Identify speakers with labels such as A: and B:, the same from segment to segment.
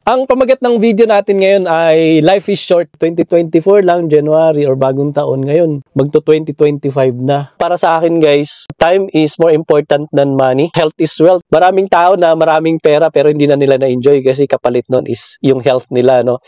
A: Ang pamagat ng video natin ngayon ay Life is Short 2024 lang, January or bagong taon ngayon. Magto 2025 na. Para sa akin guys, time is more important than money. Health is wealth. Maraming tao na maraming pera pero hindi na nila na-enjoy kasi kapalit nun is yung health nila, no?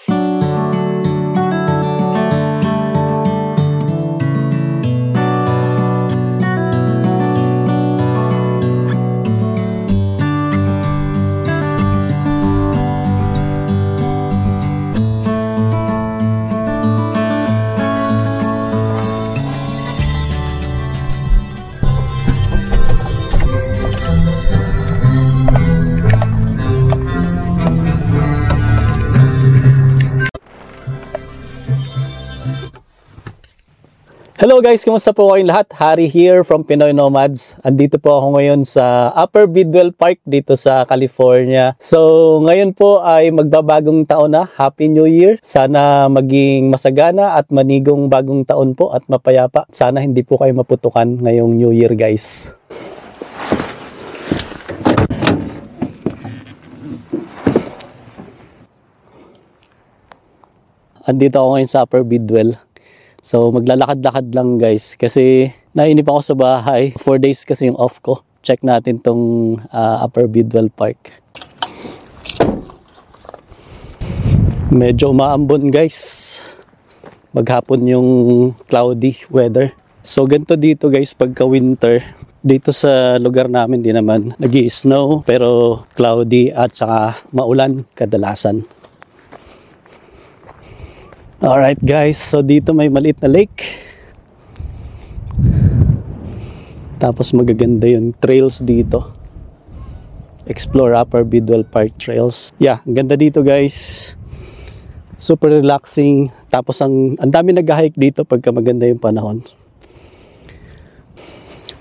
A: Hello guys, kumusta po kayong lahat? Harry here from Pinoy Nomads. Andito po ako ngayon sa Upper Bidwell Park dito sa California. So ngayon po ay magbabagong taon na. Happy New Year. Sana maging masagana at manigong bagong taon po at mapayapa. Sana hindi po kayo maputukan ngayong New Year guys. Andito ako ngayon sa Upper Bidwell. So maglalakad-lakad lang guys kasi nainip ako sa bahay. 4 days kasi yung off ko. Check natin tong Upper Bidwell Park. Medyo umaambon guys. Maghapon yung cloudy weather. So ganito dito guys pagka winter. Dito sa lugar namin di naman nag-i-snow pero cloudy at saka maulan kadalasan. Alright guys, so dito may maliit na lake. Tapos magaganda yung trails dito. Explore Upper Bidwell Park Trails. Yeah, ang ganda dito guys. Super relaxing. Tapos ang dami nag-hike dito pagka maganda yung panahon.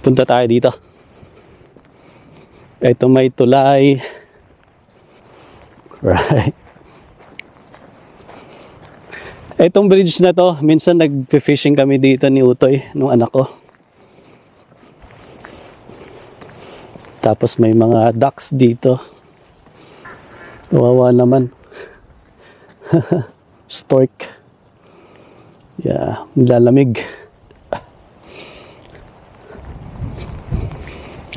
A: Punta tayo dito. Ito may tulay. Right. Itong bridge na to, minsan nag-fishing kami dito ni Utoy, nung anak ko. Tapos may mga ducks dito. Kawawa naman. Stork. Yeah, lalamig.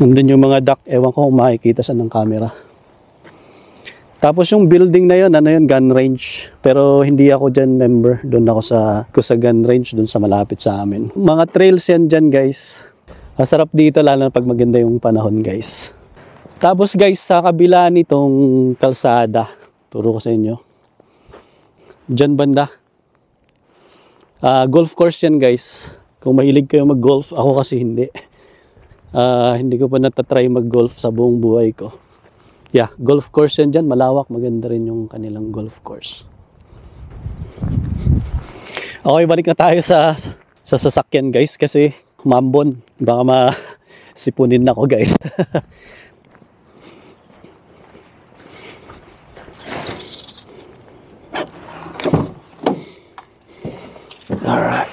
A: Nandun yung mga duck, ewan ko kung makikita sa ng camera. Tapos yung building na yun, ano yun, gun range. Pero hindi ako dyan member. Doon ako sa gun range, doon sa malapit sa amin. Mga trails yan dyan guys. Masarap dito lalo na pag maganda yung panahon guys. Tapos guys, sa kabila nitong kalsada, turo ko sa inyo. Dyan banda. Golf course yan guys. Kung mahilig kayo mag-golf, ako kasi hindi. Hindi ko pa natatry mag-golf sa buong buhay ko. Yeah, golf course yan dyan. Malawak, maganda rin yung kanilang golf course. Okay, balik na tayo sa sasakyan guys kasi mambon. Baka masipunin na ako guys. Alright.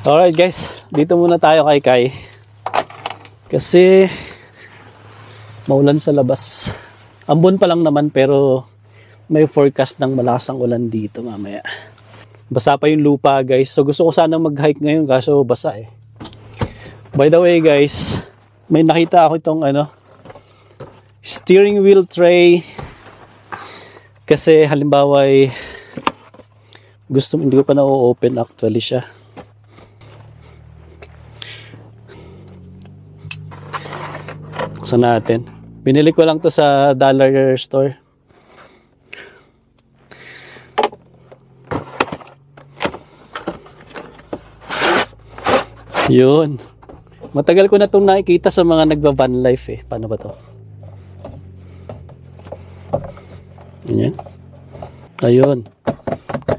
A: Alright guys, dito muna tayo kay Kai. Kasi maulan sa labas. Ambon pa lang naman pero may forecast ng malasang ulan dito mamaya. Basa pa yung lupa guys. So gusto ko sanang mag-hike ngayon kaso basa eh. By the way guys, may nakita ako itong steering wheel tray. Kasi halimbawa hindi ko pa na-open actually siya. Natin. Binili ko lang to sa dollar store. Yun. Matagal ko na itong nakikita sa mga nagba-van life eh. Paano ba to? Yan. Ayun.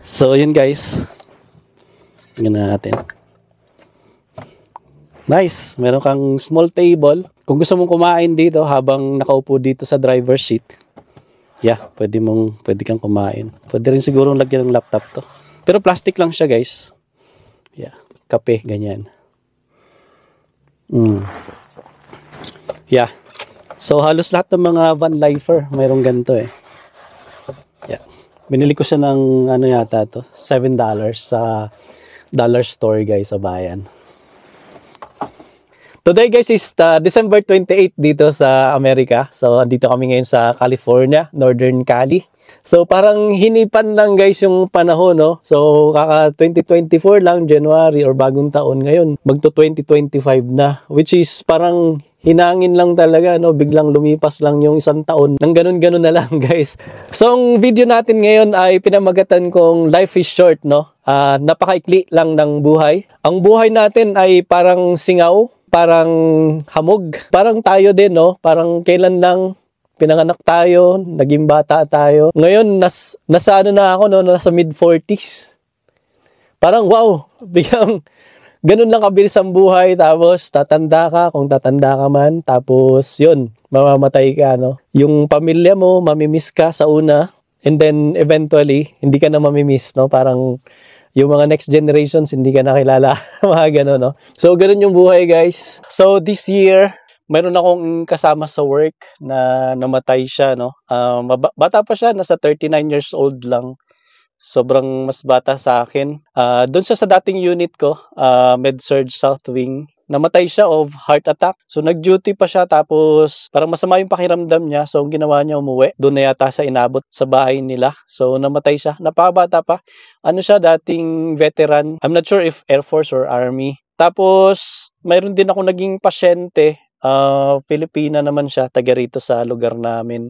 A: So yun guys. Tingnan natin. Nice. Meron kang small table. Kung gusto mong kumain dito habang nakaupo dito sa driver's seat, yeah, pwede kang kumain. Pwede rin siguro lagyan ng laptop to. Pero plastic lang siya guys. Yeah. kape, ganyan. Yeah. So, halos lahat ng mga van lifer, mayroong ganito eh. Yeah. Binili ko siya ng, ano yata to, $7 sa dollar store, guys, sa bayan. Today, guys, is December 28 dito sa Amerika. So, dito kami ngayon sa California, Northern Cali. So, parang hinipan lang, guys, yung panahon, no? So, kaka 2024 lang, January or bagong taon ngayon. Magto 2025 na, which is parang hinangin lang talaga, no? Biglang lumipas lang yung isang taon. Nang ganun-ganun na lang, guys. So, ang video natin ngayon ay pinamagatan kong Life is Short, no? Napakaikli lang ng buhay. Ang buhay natin ay parang singaw, parang hamog. Parang tayo din, no? Parang kailan lang pinanganak tayo, naging bata tayo. Ngayon, nasa ano na ako, no? Nasa mid-40s. Parang wow, biglang ganun lang kabilis ang buhay. Tapos tatanda ka, kung tatanda ka man. Tapos yun, mamamatay ka, no? Yung pamilya mo, mamimiss ka sa una. And then eventually, hindi ka na mamimiss, no? Parang yung mga next generations, hindi ka nakilala. Mga gano'n, no? So, ganun yung buhay, guys. So, this year, mayroon akong kasama sa work na namatay siya, no? Bata pa siya, nasa 39 years old lang. Sobrang mas bata sa akin. Doon siya sa dating unit ko, Med-Surg South Wing. Namatay siya of heart attack. So, nag-duty pa siya tapos parang masama yung pakiramdam niya. So, ang ginawa niya umuwi. Doon na yata sa inabot sa bahay nila. So, namatay siya. Napakabata pa. Ano siya, dating veteran. I'm not sure if Air Force or Army. Tapos, mayroon din ako naging pasyente. Pilipina naman siya, taga rito sa lugar namin.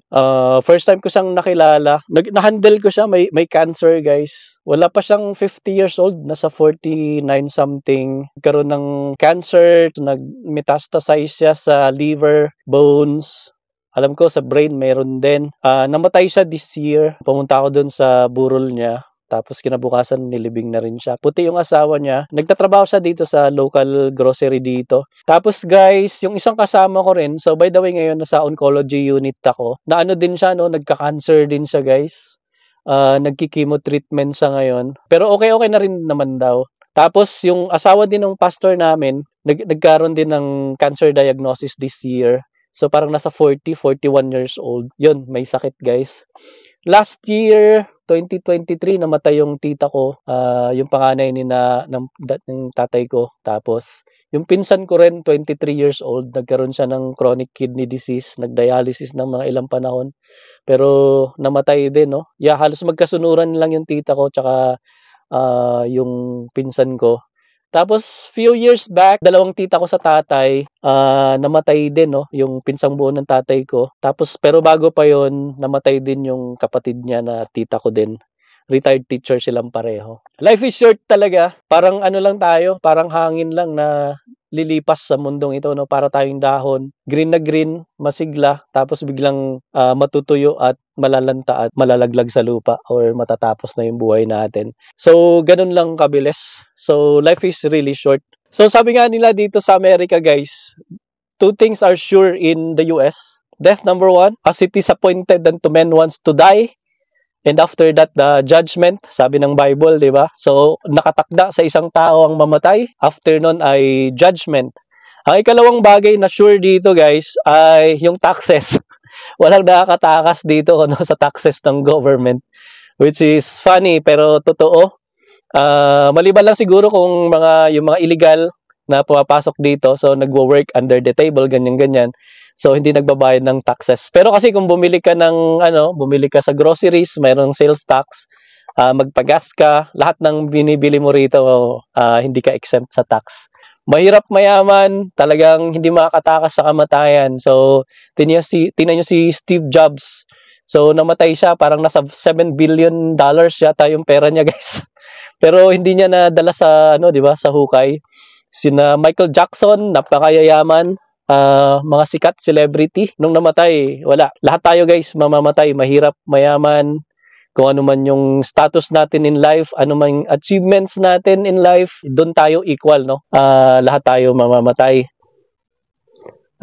A: First time ko siyang nakilala. Na-handle ko siya, may cancer, guys. Wala pa siyang 50 years old, nasa 49 something. Karoon ng cancer, nag-metastasize siya sa liver, bones. Alam ko sa brain meron din. Namatay siya this year. Pumunta ako doon sa burol niya. Tapos kinabukasan nilibing na rin siya. Puti yung asawa niya. Nagtatrabaho siya dito sa local grocery dito. Tapos guys, yung isang kasama ko rin. So by the way ngayon nasa oncology unit ako. Na ano din siya, no? Nagka-cancer din siya, guys. Nagki-chemo treatment siya ngayon. Pero okay na rin naman daw. Tapos yung asawa din ng pastor namin, nagkaroon din ng cancer diagnosis this year. So parang nasa 41 years old. Yun, may sakit, guys. Last year, 2023, namatay yung tita ko, yung panganay ng tatay ko. Tapos, yung pinsan ko rin, 23 years old, nagkaroon siya ng chronic kidney disease, nagdialysis ng mga ilang panahon. Pero, namatay din, no? Yeah, halos magkasunuran lang yung tita ko, tsaka yung pinsan ko. Tapos, few years back, dalawang tita ko sa tatay, namatay din, no? Yung pinsang buo ng tatay ko. Tapos, pero bago pa yon namatay din yung kapatid niya na tita ko din. Retired teacher silang pareho. Life is short talaga. Parang ano lang tayo, parang hangin lang na lilipas sa mundong ito, no? Para tayong dahon. Green na green, masigla, tapos biglang matutuyo at malalanta at malalaglag sa lupa or matatapos na yung buhay natin. So, ganun lang kabilis. So, life is really short. So, sabi nga nila dito sa Amerika, guys, two things are sure in the US. Death, number one. As it is appointed unto men once to die. And after that, the judgment, sabi ng Bible, di ba? So, nakatakda sa isang tao ang mamatay. After nun ay judgment. Ang ikalawang bagay na sure dito, guys, ay yung taxes. Walang nakakatakas dito no, sa taxes ng government. Which is funny, pero totoo. Maliban lang siguro kung yung mga illegal na pumapasok dito, so nagwo-work under the table, ganyan-ganyan. So, hindi nagbabayad ng taxes. Pero kasi kung bumili ka sa groceries, mayroong sales tax, magpagas ka, lahat ng binibili mo rito, hindi ka exempt sa tax. Mahirap mayaman, talagang hindi makakatakas sa kamatayan. So, tingnan nyo si Steve Jobs. So, namatay siya, parang nasa $7 billion yata yung pera niya, guys. Pero hindi niya nadala sa, di ba, sa hukay. Sina Michael Jackson, napakayayaman. Mga sikat celebrity nung namatay, wala. Lahat tayo, guys, mamamatay, mahirap, mayaman, kung ano man yung status natin in life, ano man yung achievements natin in life, doon tayo equal, no? Lahat tayo mamamatay.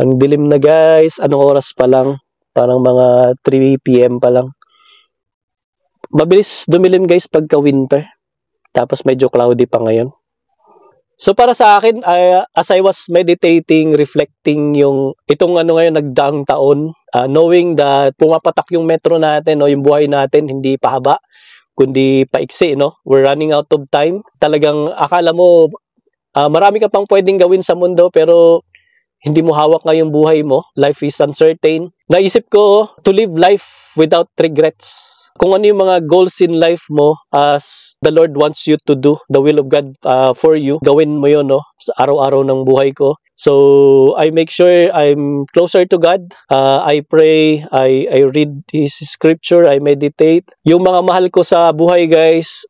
A: Ang dilim na, guys. Anong oras pa lang? Parang mga 3 p.m. pa lang. Mabilis dumilim, guys, pagka winter. Tapos medyo cloudy pa ngayon.
B: So para sa akin, as I was meditating, reflecting yung itong ano ngayon nagdaang taon, knowing that pumapatak yung metro natin, no, yung buhay natin hindi pahaba kundi paiksi, no? We're running out of time. Talagang akala mo marami ka pang pwedeng gawin sa mundo pero hindi mo hawak ngayong buhay mo. Life is uncertain. Naisip ko to live life without regrets. Kung ano yung mga goals in life mo as the Lord wants you to do, the will of God for you, gawin mo yun, no? Sa araw-araw ng buhay ko. So, I make sure I'm closer to God. I pray, I read His scripture, I meditate. Yung mga mahal ko sa buhay, guys,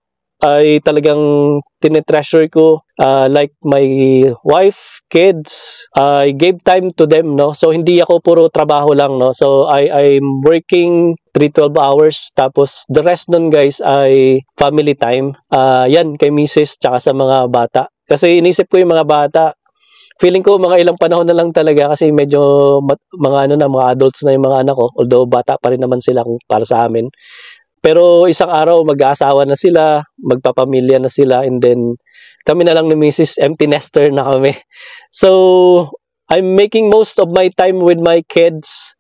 B: ay talagang tinetreasure ko, like my wife, kids. I gave time to them, no? So hindi ako puro trabaho lang, no? So I'm working 3-12 hours tapos the rest nun, guys, ay family time. Yan kay Mrs. tsaka sa mga bata. Kasi inisip ko yung mga bata. Feeling ko mga ilang panahon na lang talaga kasi medyo mga adults na yung mga anak ko, although bata pa rin naman sila para sa amin. Pero isang araw mag-aasawa na sila, magpapamilya na sila, and then kami na lang ni Mrs. empty nester na kami. So, I'm making most of my time with my kids.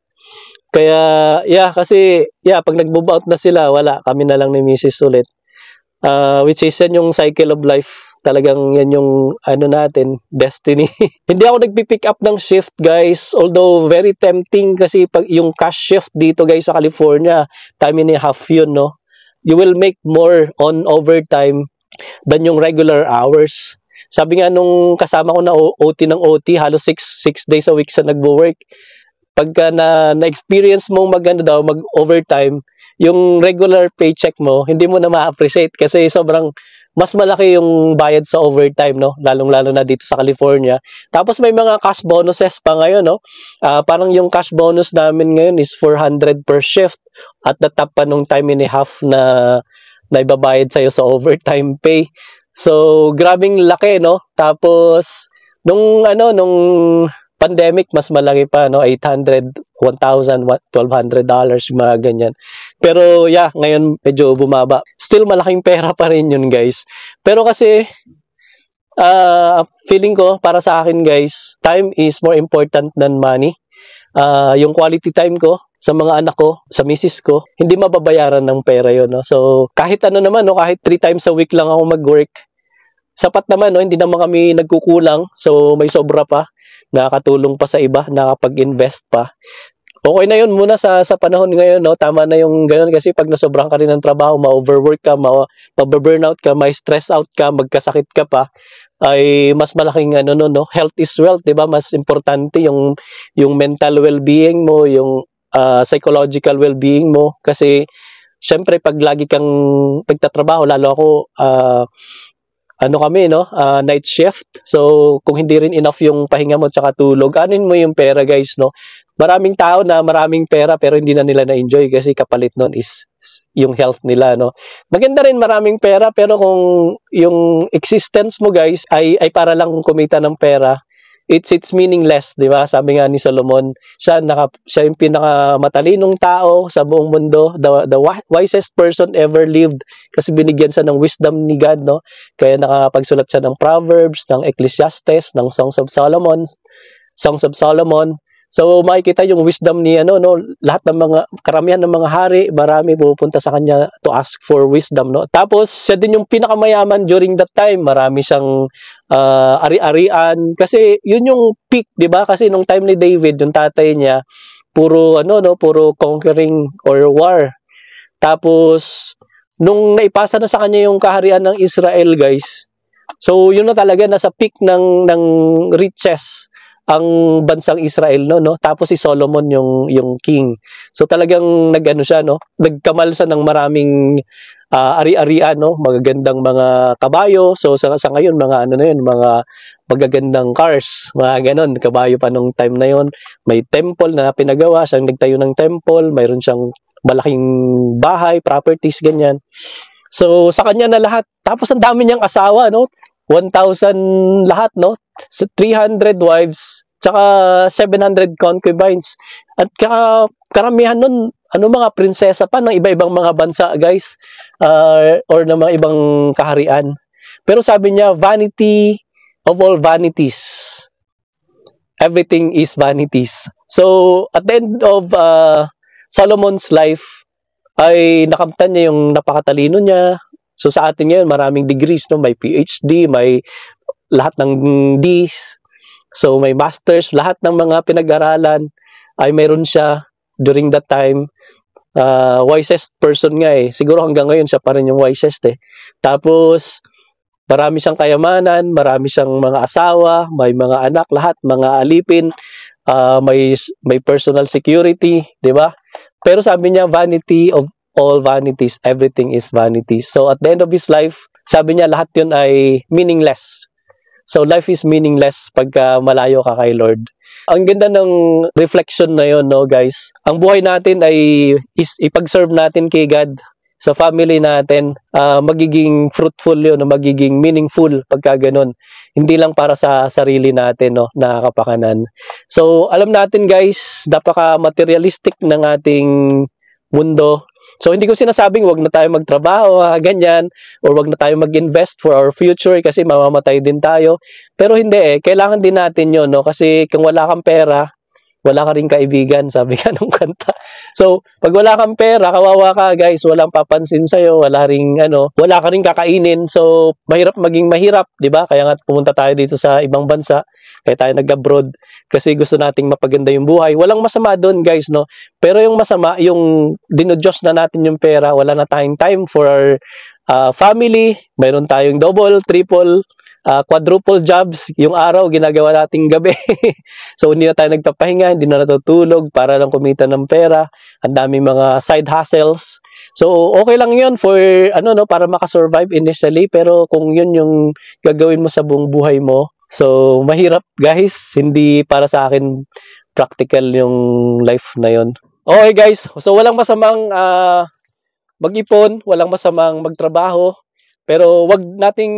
B: Kaya, kasi pag nag-move out na sila, wala, kami na lang ni Mrs. ulit. Which is yan yung cycle of life. Talagang yan yung natin, destiny. Hindi ako nagpipick up ng shift, guys. Although very tempting kasi pag yung cash shift dito, guys, sa California, time and a half yun, no? You will make more on overtime than yung regular hours. Sabi nga nung kasama ko na OT ng OT, halos 6 days a week sa nagwo-work. Pagka na-experience mong mag-overtime, yung regular paycheck mo, hindi mo na ma-appreciate kasi sobrang mas malaki yung bayad sa overtime, no? Lalong-lalo na dito sa California. Tapos may mga cash bonuses pa ngayon, no? Parang yung cash bonus namin ngayon is 400 per shift at the top pa nung time and a half na ibabayad sa'yo sa overtime pay. So, grabing laki, no? Tapos, nung pandemic, mas malaki pa, no? $800, $1,000, $1,200, mga ganyan. Pero, ngayon medyo bumaba. Still, malaking pera pa rin yun, guys. Pero kasi, feeling ko, para sa akin, guys, time is more important than money. Yung quality time ko sa mga anak ko, sa misis ko, hindi mababayaran ng pera yun, no? So, kahit naman, no? Kahit 3 times a week lang ako mag-work, sapat naman, no? Hindi naman kami nagkukulang. So, may sobra pa. Nakakatulong pa sa iba, nakapag-invest pa. Okay na yun muna sa panahon ngayon, no? Tama na yung gano'n kasi pag nasobrang ka rin ng trabaho, ma-overwork ka, ma-burnout ka, may stress out ka, magkasakit ka pa, ay mas malaking health is wealth, 'di ba? Mas importante yung mental well-being mo, yung psychological well-being mo kasi syempre pag lagi kang nagtatrabaho, lalo ako kami, no? Night shift. So, kung hindi rin enough yung pahinga mo tsaka tulog, anin mo yung pera, guys, no? Maraming tao na maraming pera pero hindi na nila na-enjoy kasi kapalit nun is yung health nila, no? Maganda rin maraming pera pero kung yung existence mo, guys, ay para lang kumita ng pera, it's meaningless, di ba? Sabi nga ni Solomon, siya yung pinakamatalinong tao sa buong mundo, the wisest person ever lived kasi binigyan siya ng wisdom ni God, no? Kaya nakapagsulat siya ng Proverbs, ng Ecclesiastes, ng Songs of Solomon. So makikita yung wisdom ni lahat ng karamihan ng mga hari, marami pupunta sa kanya to ask for wisdom, no? Tapos siya din yung pinakamayaman during that time. Marami siyang ari-arian kasi yun yung peak, 'di ba? Kasi nung time ni David, yung tatay niya, puro puro conquering or war. Tapos nung naipasa na sa kanya yung kaharian ng Israel, guys. So yun na talaga nasa peak ng riches ang bansang Israel, no? Tapos si Solomon yung king. So talagang siya, no? Nagkamal siya ng maraming ari-arian, no? Magagandang mga kabayo. So sa ngayon mga mga magagandang cars, mga ganon, kabayo pa nung time na yon. May temple na pinagawa, siyang nagtayo ng temple, mayroon siyang malaking bahay, properties, ganyan. So sa kanya na lahat. Tapos ang dami niyang asawa, no? 1,000 lahat, no? 300 wives, tsaka 700 concubines. At karamihan nun, mga prinsesa pa ng iba-ibang mga bansa, guys, or ng mga ibang kaharian. Pero sabi niya, vanity of all vanities. Everything is vanities. So, at the end of Solomon's life, ay nakamtan niya yung napakatalino niya. So, sa atin ngayon, maraming degrees, no? May PhD, may lahat ng Ds. So, may masters, lahat ng mga pinag-aralan ay meron siya during that time. Wisest person nga eh. Siguro hanggang ngayon siya pa rin yung wisest eh. Tapos, marami siyang kayamanan, marami siyang mga asawa, may mga anak, lahat, mga alipin, may personal security, di ba? Pero sabi niya, vanity of all vanities, everything is vanity. So at the end of his life, sabi niya lahat yun ay meaningless. So life is meaningless pagka malayo ka kay Lord. Ang ganda ng reflection na yun, no, guys. Ang buhay natin ay ipag-serve natin kay God sa family natin, magiging fruitful yun, magiging meaningful pagka ganun. Hindi lang para sa sarili natin, no, na kapakanan. So, alam natin guys, napaka-materialistic ng ating mundo. So, hindi ko sinasabing wag na tayo magtrabaho, ganyan, or wag na tayo mag-invest for our future kasi mamamatay din tayo. Pero hindi eh, kailangan din natin yun, no? Kasi kung wala kang pera, wala ka rin kaibigan, sabi ka nung kanta. So, pag wala kang pera, kawawa ka guys, walang papansin sa'yo, wala ka rin kakainin. So, mahirap maging mahirap, di ba? Kaya nga pumunta tayo dito sa ibang bansa, kaya tayo nag-abroad, kasi gusto nating mapaganda yung buhay. Walang masama doon guys, no? Pero yung masama, yung dinodiyos na natin yung pera, wala na tayong time for our family, mayroon tayong double, triple, quadruple jobs, yung araw ginagawa nating gabi. So hindi na tayo nagpapahinga, hindi na natutulog para lang kumita ng pera. Ang daming mga side hustles. So okay lang 'yun for para makasurvive initially, pero kung 'yun yung gagawin mo sa buong buhay mo, so mahirap guys, hindi para sa akin practical yung life na 'yon. Okay guys, so walang masamang mag-ipon, walang masamang magtrabaho. Pero wag nating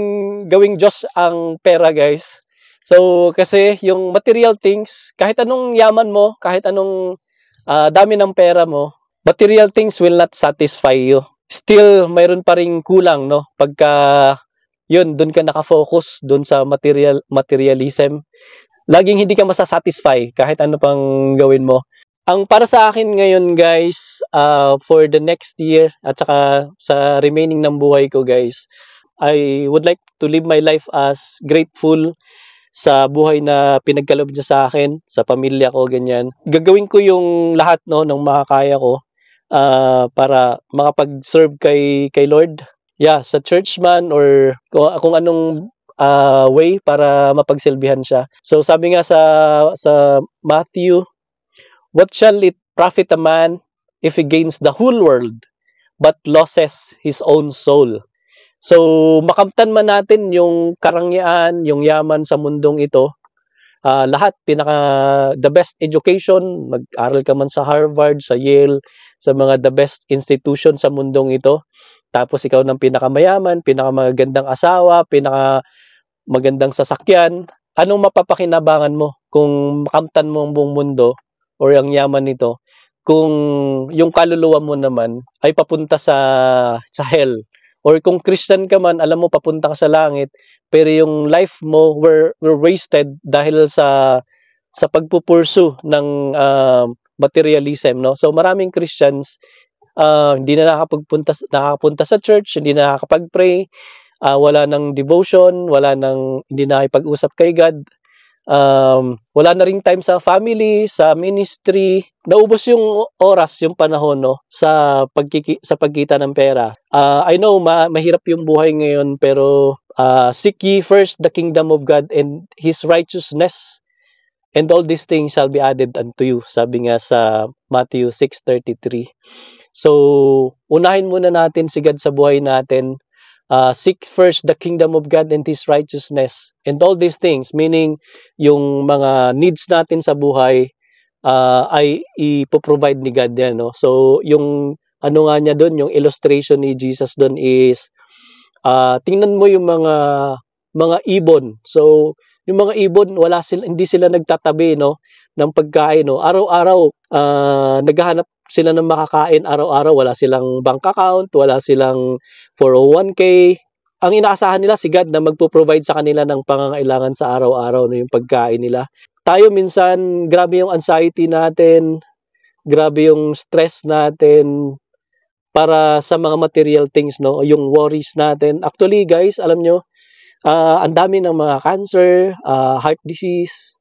B: gawing Diyos ang pera, guys. So, kasi yung material things, kahit anong yaman mo, kahit anong dami ng pera mo, material things will not satisfy you. Still, mayroon pa ring kulang, no? Pagka, yun, dun ka nakafocus, dun sa materialism. Laging hindi ka masasatisfy kahit ano pang gawin mo. Ang para sa akin ngayon, guys, for the next year at saka sa remaining ng buhay ko, guys, I would like to live my life as grateful sa buhay na pinagkaloob niya sa akin, sa pamilya ko, ganyan. Gagawin ko yung lahat, no, ng makakaya ko para makapag-serve kay Lord. Yeah, sa church man or kung anong way para mapagsilbihan siya. So sabi nga sa Matthew, what shall it profit a man if he gains the whole world but loses his own soul? So, makamtan man natin yung karangyaan, yung yaman sa mundong ito, lahat, the best education, mag-aral ka man sa Harvard, sa Yale, sa mga the best institution sa mundong ito, tapos ikaw ng pinakamayaman, pinakamagandang asawa, pinakamagandang sasakyan, anong mapapakinabangan mo kung makamtan mo ang buong mundo or ang yaman nito, kung yung kaluluwa mo naman ay papunta sa hell. Or kung Christian ka man, alam mo papunta ka sa langit, pero yung life mo were wasted dahil sa pagpupursu ng materialism, no? So maraming Christians hindi na nakakapunta sa church, hindi na nakakapag-pray, wala nang devotion, hindi na nakipag-usap kay God. Wala na ring time sa family, sa ministry. Naubos yung oras, yung panahon, no, sa pagkita ng pera. I know mahirap yung buhay ngayon, pero seek ye first the kingdom of God and His righteousness, and all these things shall be added unto you. Sabi nga sa Matthew 6:33. So, unahin muna natin si God sa buhay natin. Seek first the kingdom of God and His righteousness, and all these things, meaning yung mga needs natin sa buhay ay ipoprovide ni God yan, no? So yung ano nga niya doon, yung illustration ni Jesus doon is tingnan mo yung mga ibon. So yung mga ibon, hindi sila nagtatabi, no, ng pagkain, no? Araw-araw naghahanap sila ng makakain araw-araw, wala silang bank account, wala silang 401k, ang inaasahan nila si God na magpo-provide sa kanila ng pangangailangan sa araw-araw, no, yung pagkain nila. Tayo minsan, grabe yung anxiety natin, grabe yung stress natin para sa mga material things, no, yung worries natin. Actually, guys, alam nyo, ang dami ng mga cancer, heart disease,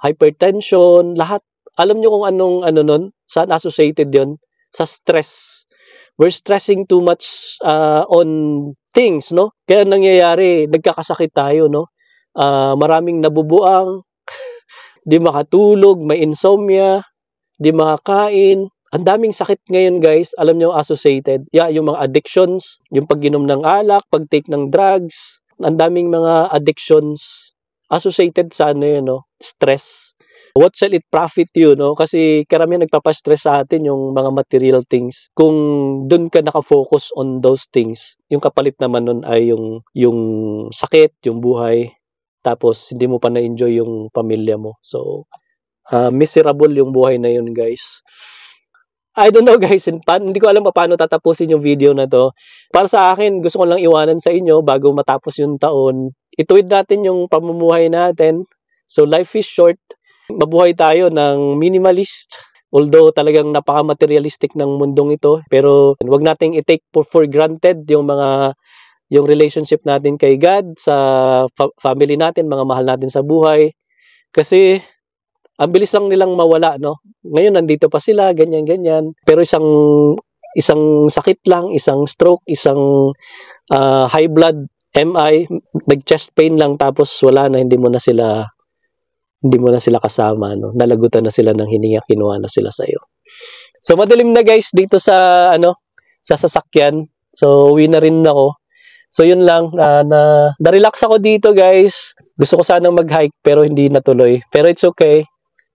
B: hypertension, lahat. Alam nyo kung anong nun? Saan associated yon? Sa stress. We're stressing too much on things, no? Kaya nangyayari, nagkakasakit tayo, no? Maraming nabubuang, di makatulog, may insomnia, di makakain. Ang daming sakit ngayon, guys. Alam nyo, associated. Yung mga addictions, yung pag-inom ng alak, pag-take ng drugs. Ang daming mga addictions associated sa no? Stress. What shall it profit you, no? Kasi karamihan nagpapastress sa atin yung mga material things. Kung dun ka nakafocus on those things, yung kapalit naman nun ay yung sakit, yung buhay. Tapos, hindi mo pa na-enjoy yung pamilya mo. So, miserable yung buhay na yun, guys. I don't know, guys. Hindi ko alam paano tatapusin yung video na to. Para sa akin, gusto ko lang iwanan sa inyo bago matapos yung taon. Ituwid natin yung pamumuhay natin. So, life is short. Mabuhay tayo ng minimalist. Although talagang napaka-materialistic ng mundong ito. Pero wag nating i-take for granted yung relationship natin kay God, sa family natin, mga mahal natin sa buhay. Kasi ang bilis lang nilang mawala, no? Ngayon nandito pa sila, ganyan-ganyan. Pero isang sakit lang, isang stroke, isang high blood, MI, nag-chest pain lang, tapos wala na, hindi mo na sila kasama, no? Nalagutan na sila ng hininga, kinuha na sila sa iyo. So madilim na, guys, dito sa sasakyan. So uwi na rin ako. So yun lang, na-relax ako dito, guys. Gusto ko sanang mag-hike pero hindi natuloy. Pero it's okay.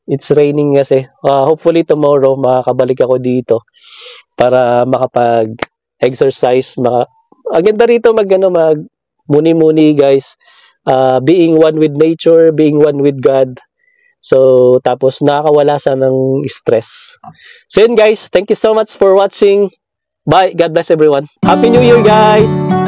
B: It's raining kasi. Hopefully tomorrow makakabalik ako dito para makapag-exercise. Ang ganda rito mag muni-muni, guys. Being one with nature, being one with God. So, tapos nakakawala sa ng stress. So yun, guys. Thank you so much for watching. Bye. God bless everyone. Happy New Year, guys!